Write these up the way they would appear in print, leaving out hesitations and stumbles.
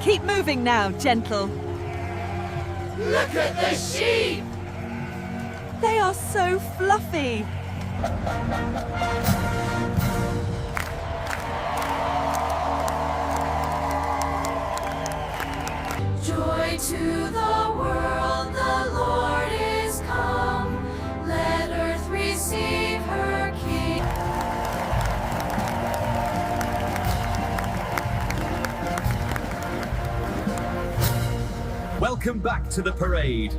Keep moving now, gentle. Look at the sheep! They are so fluffy. Joy to the world, the Lord is come. Let earth receive her King. Welcome back to the parade.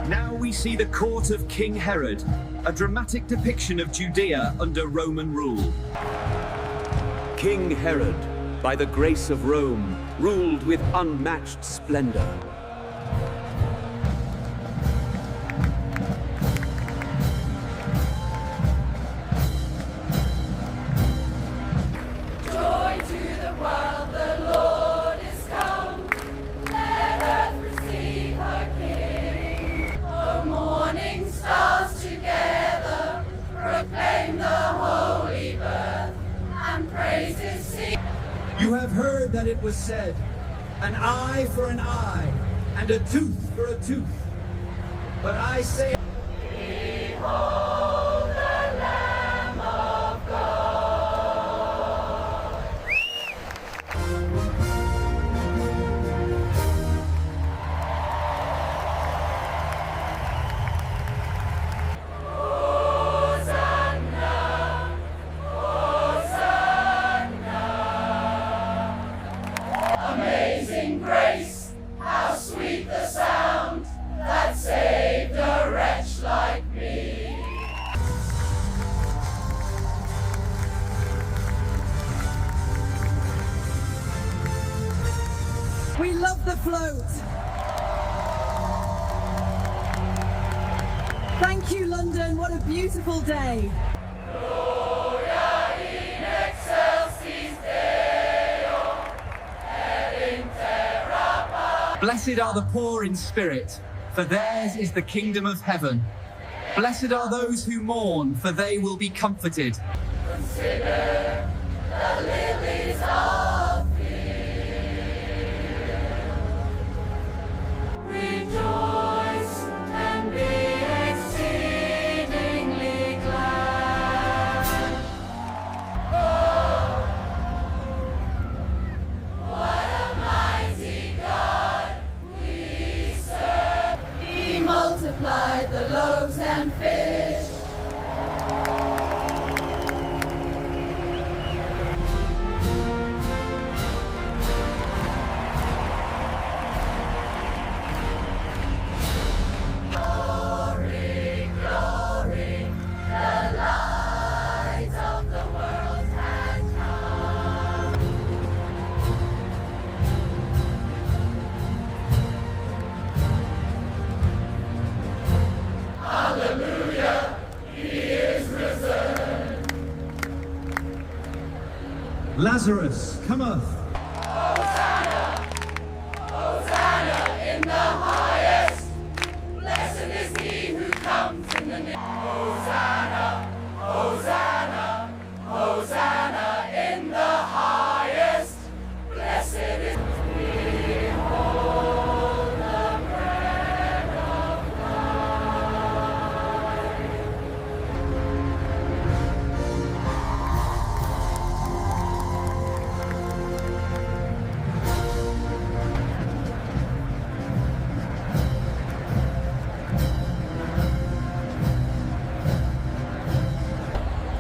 Now we see the court of King Herod, a dramatic depiction of Judea under Roman rule. King Herod, by the grace of Rome, ruled with unmatched splendor. Joy to the world, the Lord is come. Let earth receive her King. The morning stars together proclaim the holy birth, and praises sing. You have heard that it was said, an eye for an eye, and a tooth for a tooth. But I say, Behold the Lamb of God. Hosanna, Hosanna. Amazing grace, how sweet the sound that saved a wretch like me. We love the float. Thank you, London. What a beautiful day. Gloria in excelsis Deo, et in terra. blessed are the poor in spirit, for theirs is the kingdom of heaven. Blessed are those who mourn, for they will be comforted. Consider the lilies of field. Rejoice and be exceedingly glad. Oh, what a mighty God we serve. He multiplied the loaves and fish. Glory, glory, the light of the world has come. Hallelujah, he is risen. Lazarus, cometh. Hosanna, Hosanna in the highest. Blessed is he who comes in the name. Hosanna, Hosanna, Hosanna in the highest. Blessed is behold the bread of life.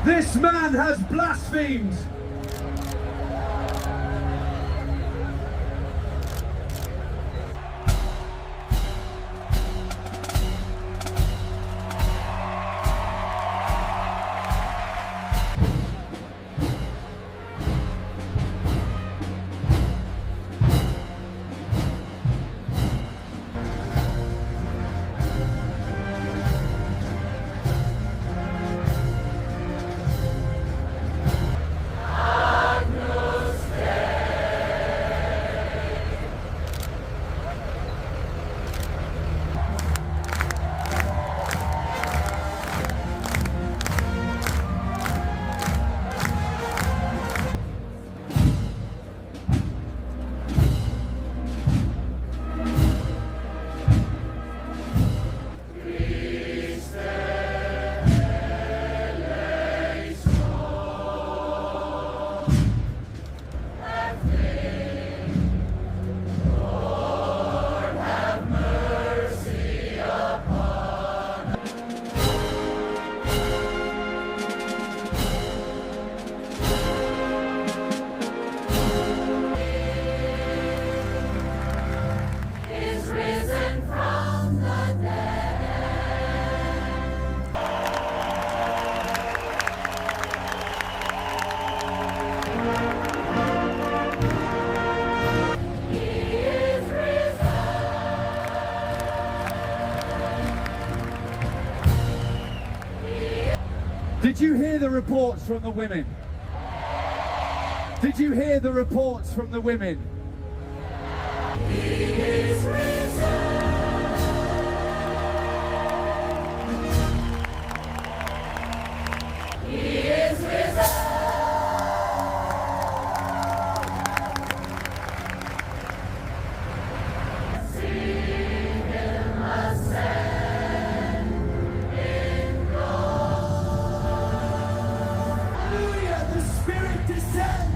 This man has blasphemed. the reports from the women? Did you hear the reports from the women? He is risen. He is risen. Hallelujah, the Spirit descends.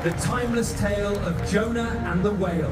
The timeless tale of Jonah and the whale.